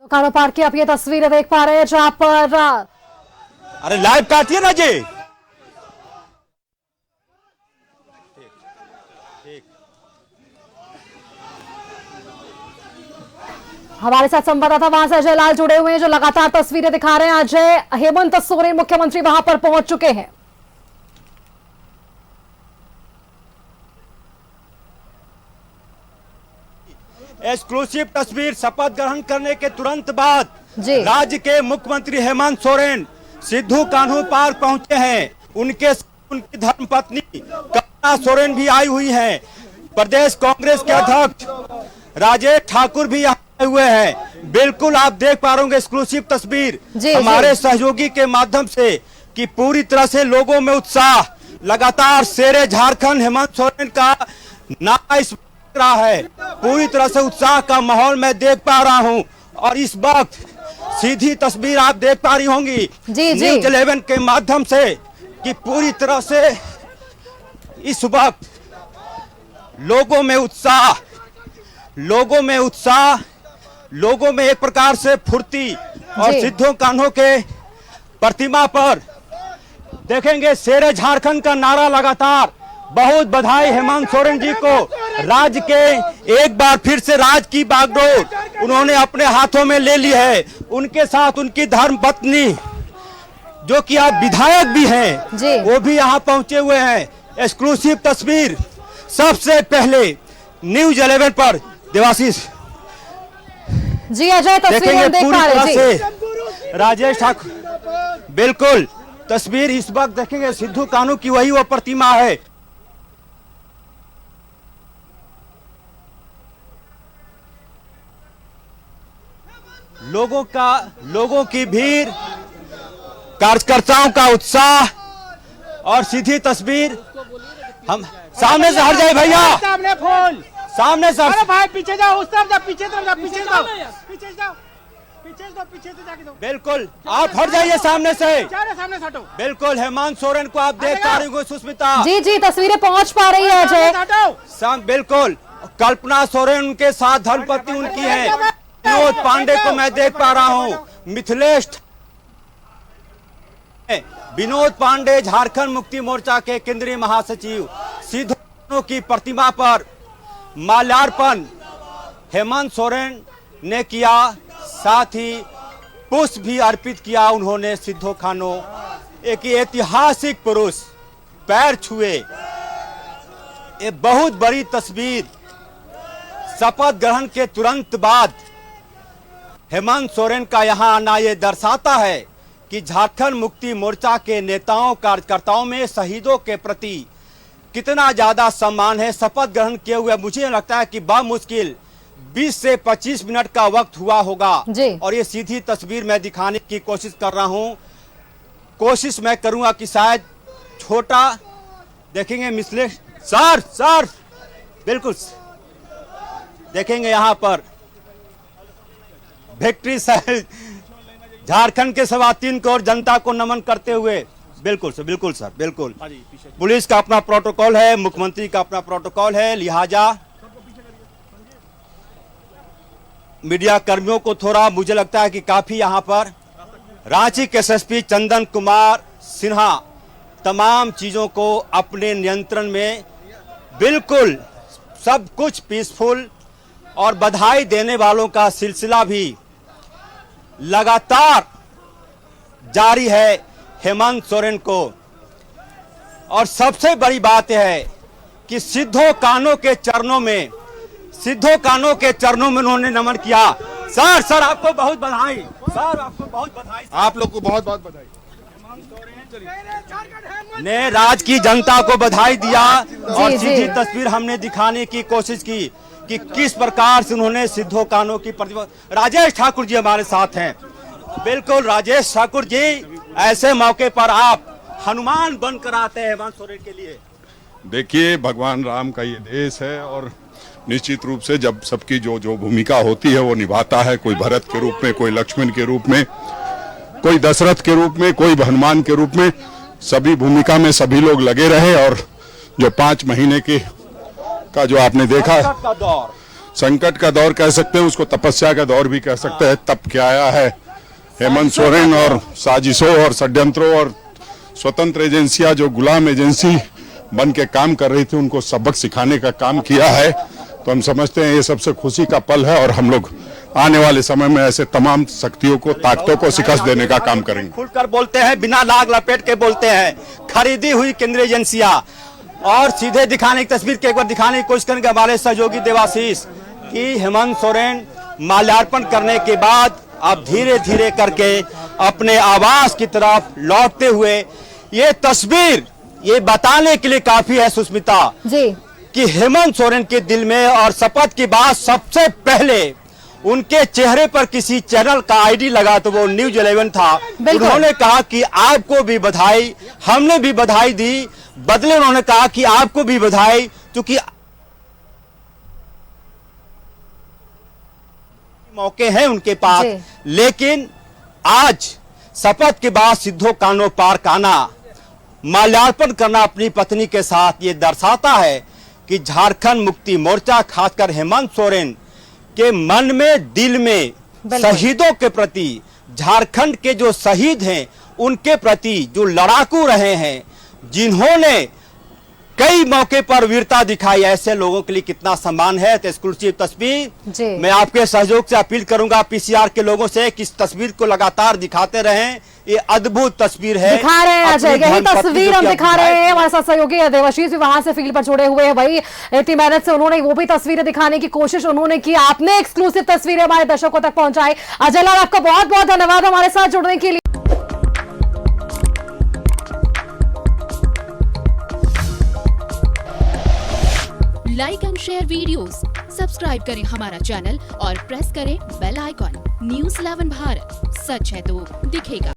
दुकानों पार की आप ये तस्वीरें देख पा रहे हैं जहां पर अरे लाइव काटिए ना जी। हमारे साथ संवाददाता वहां से अजय लाल जुड़े हुए हैं जो लगातार तस्वीरें दिखा रहे हैं। अजय, हेमंत सोरेन मुख्यमंत्री वहां पर पहुंच चुके हैं। एक्सक्लूसिव तस्वीर धर्मपत्नी ग्रहण करने के तुरंत बाद राज्य के मुख्यमंत्री हेमंत सोरेन सिद्धू कान्हू पार्क पहुंचे हैं। उनकी धर्मपत्नी कल्पना सोरेन भी आई हुई हैं। प्रदेश कांग्रेस के अध्यक्ष राजेश ठाकुर भी यहाँ आए हुए हैं। बिल्कुल आप देख पा रहे होंगे एक्सक्लूसिव तस्वीर हमारे सहयोगी के माध्यम से कि पूरी तरह से लोगों में उत्साह, लगातार शेरे झारखंड हेमंत सोरेन का नारा इस रहा है। पूरी तरह से उत्साह का माहौल मैं देख पा रहा हूं और इस वक्त सीधी तस्वीर आप देख पा रही होंगी न्यूज़ 11 के माध्यम से कि पूरी तरह से इस वक्त लोगों में उत्साह, लोगों में एक प्रकार से फुर्ती और सिद्धू कान्हू के प्रतिमा पर देखेंगे शेरे झारखंड का नारा लगातार। बहुत बधाई हेमंत सोरेन जी को। राज्य के एक बार फिर से राज्य की बागडोर उन्होंने अपने हाथों में ले ली है। उनके साथ उनकी धर्मपत्नी जो कि आप विधायक भी हैं वो भी यहाँ पहुंचे हुए हैं। एक्सक्लूसिव तस्वीर सबसे पहले न्यूज़ 11 पर देवाशीष जी अजय तस्वीर देख पा रहे हैं। राजेश ठाकुर बिल्कुल तस्वीर इस वक्त देखेंगे सिद्धू कान्हू की वही वो प्रतिमा है। लोगों की भीड़, कार्यकर्ताओं का उत्साह और सीधी तस्वीर हम सामने से हट जाए भैया, सामने से। अरे भाई पीछे जाओ, उस तरफ जाओ, पीछे जाओ, पीछे जाओ, पीछे जाओ, पीछे से जाके दो। बिल्कुल आप हट जाइए सामने से, सामने से हटो। बिल्कुल हेमंत सोरेन को आप देख पा रही हो सुष्मिता जी तस्वीरें पहुंच पा रही है अजय। बिल्कुल कल्पना सोरेन उनके साथ धर्मपत्नी उनकी है। विनोद पांडे को मैं देख पा रहा हूं। मिथिलेश विनोद पांडे झारखंड मुक्ति मोर्चा के केंद्रीय महासचिव। सिद्धू की प्रतिमा पर माल्यार्पण हेमंत सोरेन ने किया, साथ ही पुष्प भी अर्पित किया उन्होंने। सिद्धू कान्हू एक ऐतिहासिक पुरुष पैर छुए। ये बहुत बड़ी तस्वीर शपथ ग्रहण के तुरंत बाद हेमंत सोरेन का यहां आना ये दर्शाता है कि झारखंड मुक्ति मोर्चा के नेताओं कार्यकर्ताओं में शहीदों के प्रति कितना ज्यादा सम्मान है। शपथ ग्रहण किए हुए मुझे लगता है कि बामुश्किल 20 से 25 मिनट का वक्त हुआ होगा और ये सीधी तस्वीर मैं दिखाने की कोशिश कर रहा हूं। कोशिश मैं करूंगा कि शायद छोटा देखेंगे मिथिलेश सर बिल्कुल देखेंगे यहां पर विक्ट्री झारखंड के 3.25 करोड़ जनता को नमन करते हुए। बिल्कुल सर, बिल्कुल। पुलिस का अपना प्रोटोकॉल है, मुख्यमंत्री का अपना प्रोटोकॉल है, लिहाजा मीडिया कर्मियों को थोड़ा मुझे लगता है कि काफी यहां पर रांची के एसएसपी चंदन कुमार सिन्हा तमाम चीजों को अपने नियंत्रण में, बिल्कुल सब कुछ पीसफुल और बधाई देने वालों का सिलसिला भी लगातार जारी है हेमंत सोरेन को। और सबसे बड़ी बात यह है कि सिद्धू कान्हू के चरणों में उन्होंने नमन किया। सर आपको बहुत बधाई, आप लोग को बहुत बधाई। ने राज्य की जनता को बधाई दिया और सीधी तस्वीर हमने दिखाने की कोशिश की कि किस प्रकार से उन्होंने सिद्धू कान्हू की प्रतिमा। राजेश ठाकुर जी हमारे साथ हैं। बिल्कुल राजेश ठाकुर जी, ऐसे मौके पर आप हनुमान बनकर आते हैं हेमंत सोरेन के लिए। देखिए भगवान राम का ये देश है और निश्चित रूप से जब सबकी जो जो भूमिका होती है वो निभाता है, कोई भरत के रूप में, कोई लक्ष्मण के रूप में, कोई दशरथ के रूप में, कोई हनुमान के रूप में, सभी भूमिका में सभी लोग लगे रहे। और जो 5 महीने का जो आपने देखा संकट का दौर कह सकते हैं, उसको तपस्या का दौर भी कह सकते हैं। तप के आया है हेमंत सोरेन और साजिशों और षड्यंत्रों और स्वतंत्र एजेंसियां जो गुलाम एजेंसी बन के काम कर रही थी उनको सबक सिखाने का काम किया है। तो हम समझते हैं ये सबसे खुशी का पल है और हम लोग आने वाले समय में ऐसे तमाम शक्तियों को, ताकतों को शिकस्त देने का काम करेंगे। खुलकर बोलते हैं, बिना लाग लपेट के बोलते हैं। खरीदी हुई केंद्रीय एजेंसियां और सीधे दिखाने की तस्वीर के एक बार दिखाने की कोशिश करेंगे हमारे सहयोगी देवाशीष कि हेमंत सोरेन माल्यार्पण करने के बाद अब धीरे धीरे करके अपने आवास की तरफ लौटते हुए ये तस्वीर ये बताने के लिए काफी है सुष्मिता जी कि हेमंत सोरेन के दिल में और शपथ के बाद सबसे पहले उनके चेहरे पर किसी चैनल का आईडी लगा तो वो न्यूज 11 था। उन्होंने कहा कि आपको भी बधाई, हमने भी बधाई दी। बदले उन्होंने कहा कि आपको भी बधाई, क्योंकि मौके हैं उनके पास। लेकिन आज शपथ के बाद सिद्धो कानो पार काना माल्यार्पण करना अपनी पत्नी के साथ ये दर्शाता है कि झारखंड मुक्ति मोर्चा खासकर हेमंत सोरेन के मन में, दिल में शहीदों के प्रति, झारखंड के जो शहीद हैं उनके प्रति, जो लड़ाकू रहे हैं, जिन्होंने कई मौके पर वीरता दिखाई, ऐसे लोगों के लिए कितना सम्मान है। तो एक्सक्लूसिव तस्वीर मैं आपके सहयोग से अपील करूंगा पीसीआर के लोगों से कि इस तस्वीर को लगातार दिखाते रहें। ये अद्भुत तस्वीर है, दिखा रहे हैं अजय, यही तस्वीर हम दिखा रहे हैं। हमारे साथ सहयोगी देवाशीष भी वहां से फील्ड पर जुड़े हुए हैं। वही इतनी मेहनत से उन्होंने वो भी तस्वीरें दिखाने की कोशिश उन्होंने की। आपने एक्सक्लूसिव तस्वीरें हमारे दर्शकों तक पहुंचाई। अजय लाल, आपका बहुत बहुत धन्यवाद हमारे साथ जुड़ने के लिए। Like and share videos, subscribe करें हमारा चैनल और प्रेस करें बेल आइकॉन। न्यूज़ 11 भारत, सच है तो दिखेगा।